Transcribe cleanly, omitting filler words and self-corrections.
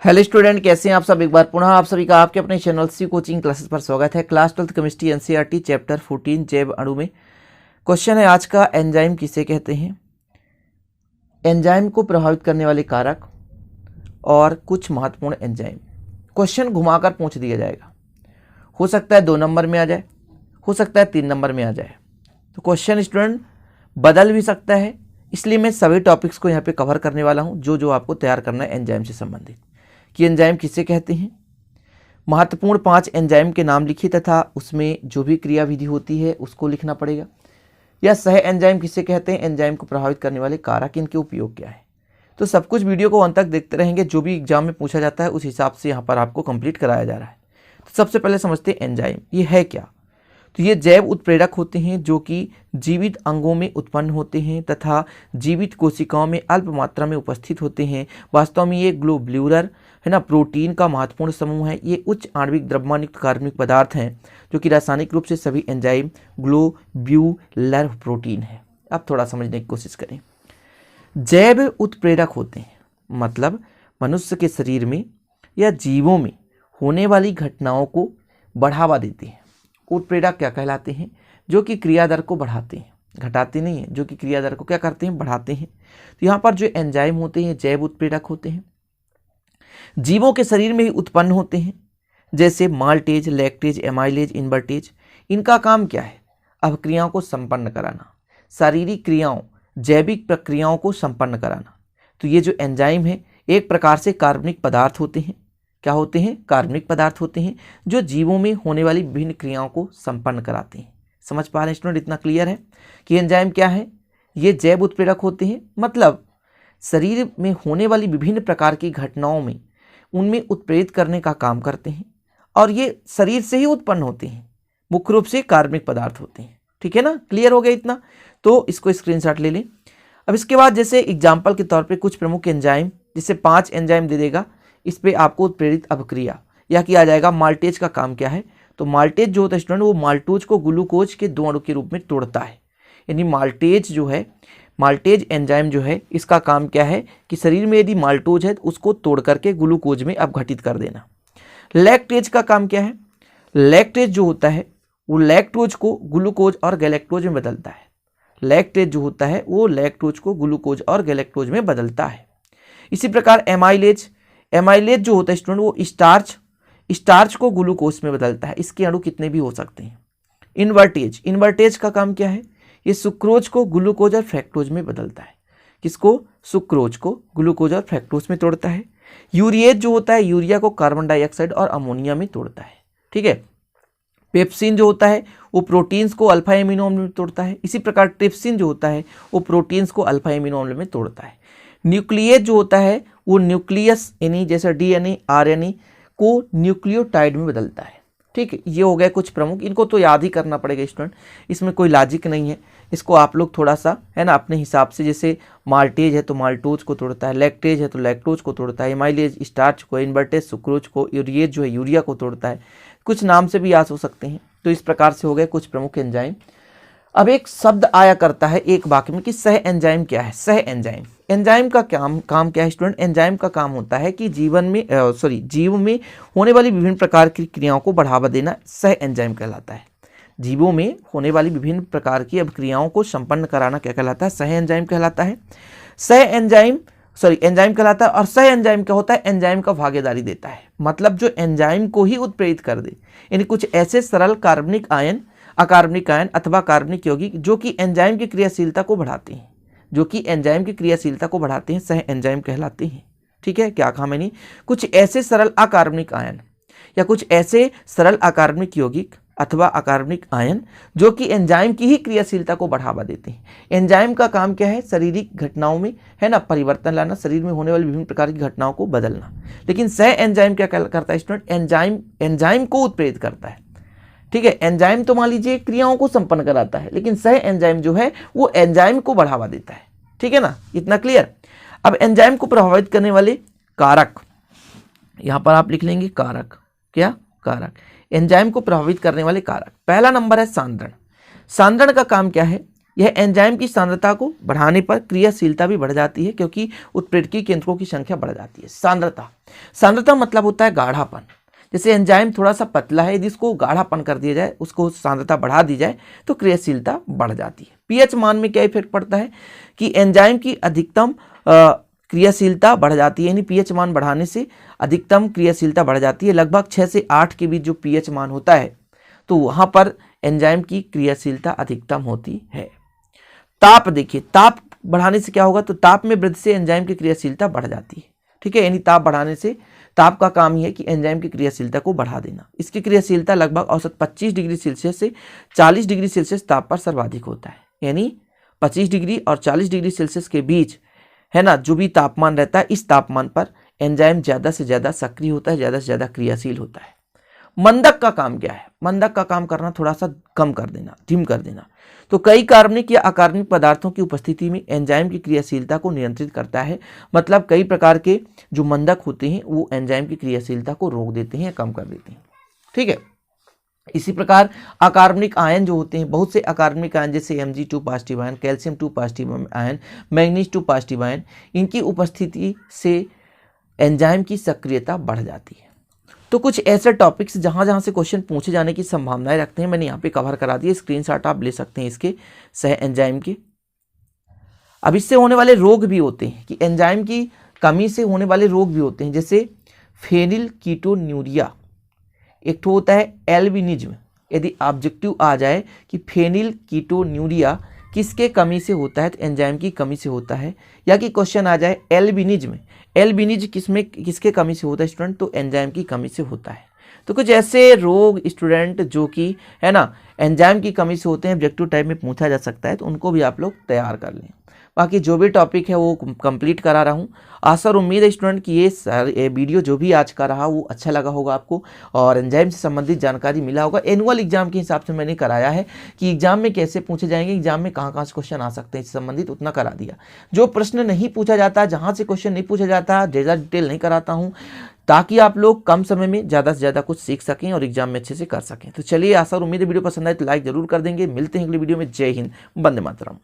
Hello student, कैसे हैं आप सब। एक बार पुनः आप सभी का आपके अपने चैनल सी कोचिंग क्लासेस पर स्वागत है। Class 12th chemistry NCERT chapter 14 जैव अणु में क्वेश्चन है आज का, एंजाइम किसे कहते हैं। एंजाइम को प्रभावित करने वाले कारक और कुछ महत्वपूर्ण एंजाइम। क्वेश्चन घुमाकर पूछ दिया जाएगा, हो सकता है 2 नंबर में आ जाए, हो सकता है 3 नंबर में आ जाए। तो क्वेश्चन स्टूडेंट बदल भी सकता है, इसलिए मैं सभी टॉपिक्स को यहाँ पे कवर करने वाला हूँ जो आपको तैयार करना है एंजाइम से संबंधित। कि एंजाइम किसे कहते हैं, महत्वपूर्ण 5 एंजाइम के नाम लिखिए तथा उसमें जो भी क्रियाविधि होती है उसको लिखना पड़ेगा। या सह एंजाइम किसे कहते हैं, एंजाइम को प्रभावित करने वाले कारक, इनके उपयोग क्या है। तो सब कुछ वीडियो को अंत तक देखते रहेंगे, जो भी एग्जाम में पूछा जाता है उस हिसाब से यहाँ पर आपको कंप्लीट कराया जा रहा है। तो सबसे पहले समझते हैं एंजाइम ये है क्या। तो ये जैव उत्प्रेरक होते हैं जो कि जीवित अंगों में उत्पन्न होते हैं तथा जीवित कोशिकाओं में अल्प मात्रा में उपस्थित होते हैं। वास्तव में ये ग्लोब्यूलर है ना, प्रोटीन का महत्वपूर्ण समूह है। ये उच्च आणविक द्रव्यमानयुक्त कार्बनिक पदार्थ हैं जो कि रासायनिक रूप से सभी एंजाइम ग्लोब्यूलर प्रोटीन है। अब थोड़ा समझने की कोशिश करें। जैव उत्प्रेरक होते हैं मतलब मनुष्य के शरीर में या जीवों में होने वाली घटनाओं को बढ़ावा देते हैं। उत्प्रेरक क्या कहलाते हैं, जो कि क्रिया दर को बढ़ाते हैं, घटाते नहीं है, जो कि क्रिया दर को क्या करते हैं, बढ़ाते हैं। तो यहाँ पर जो एंजाइम होते हैं जैव उत्प्रेरक होते हैं, जीवों के शरीर में ही उत्पन्न होते हैं, जैसे माल्टेज, लैक्टेज, एमाइलेज, इन्वर्टेज। इनका काम क्या है, अभिक्रियाओं को संपन्न कराना, शारीरिक क्रियाओं, जैविक प्रक्रियाओं को संपन्न कराना। तो ये जो एंजाइम है एक प्रकार से कार्बनिक पदार्थ होते हैं। क्या होते हैं, कार्बनिक पदार्थ होते हैं जो जीवों में होने वाली विभिन्न क्रियाओं को संपन्न कराते हैं। समझ पा रहे हैं स्टूडेंट, इतना क्लियर है कि एंजाइम क्या है। ये जैव उत्प्रेरक होते हैं मतलब शरीर में होने वाली विभिन्न प्रकार की घटनाओं में उनमें उत्प्रेरित करने का काम करते हैं और ये शरीर से ही उत्पन्न होते हैं, मुख्य रूप से कार्बनिक पदार्थ होते हैं। ठीक है ना, क्लियर हो गया इतना। तो इसको स्क्रीनशॉट ले लें। अब इसके बाद जैसे एग्जाम्पल के तौर पे कुछ प्रमुख एंजाइम, जैसे 5 एंजाइम दे देगा, इस पे आपको उत्प्रेरित अभिक्रिया या किया जाएगा। माल्टेज का काम क्या है, तो माल्टेज जो होता है स्टूडेंट वो माल्टोज को ग्लूकोज के 2 अणु के रूप में तोड़ता है। यानी माल्टेज जो है, माल्टेज एंजाइम जो है इसका काम क्या है कि शरीर में यदि माल्टोज है तो उसको तोड़ करके ग्लूकोज में अपघटित कर देना। लैक्टेज का काम क्या है, लैक्टेज जो होता है वो लैक्टोज को ग्लूकोज और गैलेक्टोज में बदलता है। लैक्टेज जो होता है वो लैक्टोज को ग्लूकोज और गैलेक्टोज में बदलता है। इसी प्रकार एमाइलेज, एमाइलेज जो होता है स्टूडेंट वो स्टार्च को ग्लूकोज में बदलता है। इसके अणु कितने भी हो सकते हैं। इन्वर्टेज, इन्वर्टेज का काम क्या है, ये सुक्रोज को ग्लूकोज और फ्रैक्टोज में बदलता है। किसको, सुक्रोज को ग्लूकोज और फ्रैक्टोज में तोड़ता है। यूरिएज जो होता है यूरिया को कार्बन डाइऑक्साइड और अमोनिया में तोड़ता है। ठीक है। पेप्सिन जो होता है वो प्रोटीन्स को अल्फा एमिनो अम्ल में तोड़ता है। इसी प्रकार ट्रिप्सिन जो होता है वो प्रोटीन्स को अल्फा एमिनो अम्ल में तोड़ता है। न्यूक्लिएज जो होता है वो न्यूक्लियस यानी जैसे डीएनए आरएनए को न्यूक्लियोटाइड में बदलता है। ठीक है, ये हो गए कुछ प्रमुख, इनको तो याद ही करना पड़ेगा स्टूडेंट, इसमें कोई लॉजिक नहीं है। इसको आप लोग थोड़ा सा है ना अपने हिसाब से, जैसे माल्टेज है तो माल्टोज को तोड़ता है, लैक्टेज है तो लैक्टोज को तोड़ता है, एमाइलेज स्टार्च को, इन्वर्टेज सुक्रोज को, यूरिएज जो है यूरिया को तोड़ता है। कुछ नाम से भी याद हो सकते हैं। तो इस प्रकार से हो गए कुछ प्रमुख एंजाइम। अब एक शब्द आया करता है एक वाक्य में कि सह एंजाइम क्या है। सह एंजाइम, एंजाइम का काम क्या है स्टूडेंट, एंजाइम का काम होता है कि जीव में होने वाली विभिन्न प्रकार की क्रियाओं को बढ़ावा देना सह एंजाइम कहलाता है। जीवों में होने वाली विभिन्न प्रकार की अभिक्रियाओं को संपन्न कराना क्या कहलाता है, सह एंजाइम कहलाता है। एंजाइम कहलाता है। और सह एंजाइम क्या होता है, एंजाइम का भागीदारी देता है, मतलब जो एंजाइम को ही उत्प्रेरित कर दे। यानी कुछ ऐसे सरल कार्बनिक आयन, अकार्बनिक आयन अथवा कार्बनिक यौगिक जो कि एंजाइम की क्रियाशीलता को बढ़ाते हैं, जो कि एंजाइम की क्रियाशीलता को बढ़ाते हैं, सह एंजाइम कहलाते हैं। ठीक है, क्या कहा मैंने, कुछ ऐसे सरल अकार्बनिक आयन या कुछ ऐसे सरल अकार्बनिक यौगिक अथवा अकार्बनिक आयन जो कि एंजाइम की ही क्रियाशीलता को बढ़ावा देते हैं। एंजाइम का काम क्या है, शारीरिक घटनाओं में है ना परिवर्तन लाना, शरीर में होने वाली विभिन्न प्रकार की घटनाओं को बदलना। लेकिन सह एंजाइम क्या करता है स्टूडेंट, एंजाइम को उत्प्रेरित करता है। ठीक है, एंजाइम तो मान लीजिए क्रियाओं को संपन्न कराता है, लेकिन सह एंजाइम जो है वो एंजाइम को बढ़ावा देता है। ठीक है ना, इतना क्लियर। अब एंजाइम को प्रभावित करने वाले कारक, यहां पर आप लिख लेंगे कारक। क्या, कारक, एंजाइम को प्रभावित करने वाले कारक। पहला नंबर है सांद्रण। सांद्रण का काम क्या है, यह एंजाइम की सांद्रता को बढ़ाने पर क्रियाशीलता भी बढ़ जाती है, क्योंकि उत्प्रेरकीय केंद्रों की संख्या बढ़ जाती है। सांद्रता मतलब होता है गाढ़ापन। जैसे एंजाइम थोड़ा सा पतला है, यदि इसको गाढ़ापन कर दिया जाए, उसको सांद्रता बढ़ा दी जाए तो क्रियाशीलता बढ़ जाती है। पीएच मान में क्या इफेक्ट पड़ता है कि एंजाइम की अधिकतम क्रियाशीलता बढ़ जाती है, यानी पीएच मान बढ़ाने से अधिकतम क्रियाशीलता बढ़ जाती है। लगभग 6 से 8 के बीच जो पीएच मान होता है तो वहां पर एंजाइम की क्रियाशीलता अधिकतम होती है। ताप देखिए, ताप बढ़ाने से क्या होगा, तो ताप में वृद्धि से एंजाइम की क्रियाशीलता बढ़ जाती है। ठीक है, यानी ताप बढ़ाने से, ताप का काम ही है कि एंजाइम की क्रियाशीलता को बढ़ा देना। इसकी क्रियाशीलता लगभग औसत 25 डिग्री सेल्सियस से 40 डिग्री सेल्सियस ताप पर सर्वाधिक होता है। यानी 25 डिग्री और 40 डिग्री सेल्सियस के बीच है ना, जो भी तापमान रहता है, इस तापमान पर एंजाइम ज़्यादा से ज़्यादा सक्रिय होता है, ज़्यादा से ज़्यादा क्रियाशील होता है। मंदक का काम क्या है? मंदक का काम करना थोड़ा सा कम कर देना, ढीम कर देना। तो कई कार्बनिक या अकार्बनिक पदार्थों की उपस्थिति में एंजाइम की क्रियाशीलता को नियंत्रित करता है। मतलब कई प्रकार के जो मंदक होते हैं वो एंजाइम की क्रियाशीलता को रोक देते हैं या कम कर देते हैं। ठीक है, इसी प्रकार अकार्बनिक आयन जो होते हैं, बहुत से अकार्बनिक आयन जैसे Mg2 positive ion, calcium 2 positive ion, manganese 2 positive ion, इनकी उपस्थिति से एंजाइम की सक्रियता बढ़ जाती है। तो कुछ ऐसे टॉपिक्स जहाँ से क्वेश्चन पूछे जाने की संभावनाएं रखते हैं, मैंने यहाँ पे कवर करा दिए। स्क्रीनशॉट आप ले सकते हैं इसके सह एंजाइम के। अब इससे होने वाले रोग भी होते हैं कि एंजाइम की कमी से होने वाले रोग भी होते हैं, जैसे फेनिल कीटोन्यूरिया, एक तो होता है एल्बिनिज्म। यदि ऑब्जेक्टिव आ जाए कि फेनिल कीटोन्यूरिया किसके कमी से होता है, तो एंजाइम की कमी से होता है। या कि क्वेश्चन आ जाए एल्बिनिज्म, एल्बिनिज किसके कमी से होता है स्टूडेंट, तो एंजाइम की कमी से होता है। तो कुछ ऐसे रोग स्टूडेंट जो कि है ना एंजाइम की कमी से होते हैं, ऑब्जेक्टिव टाइप में पूछा जा सकता है, तो उनको भी आप लोग तैयार कर लें। बाकी जो भी टॉपिक है वो कंप्लीट करा रहा हूँ। आशा और उम्मीद है स्टूडेंट कि ये वीडियो जो भी आज का रहा वो अच्छा लगा होगा आपको और एंजाइम से संबंधित जानकारी मिला होगा। एनुअल एग्जाम के हिसाब से मैंने कराया है कि एग्जाम में कैसे पूछे जाएंगे, एग्जाम में कहाँ से क्वेश्चन आ सकते हैं, इससे संबंधित उतना करा दिया। जो प्रश्न नहीं पूछा जाता, जहाँ से क्वेश्चन नहीं पूछा जाता, ज़्यादा डिटेल नहीं कराता हूँ, ताकि आप लोग कम समय में ज़्यादा से ज़्यादा कुछ सीख सकें और एग्जाम में अच्छे से कर सकें। तो चलिए, आशा और उम्मीद है वीडियो पसंद आए तो लाइक जरूर कर देंगे। मिलते हैं अगली वीडियो में। जय हिंद, वंदे मातरम।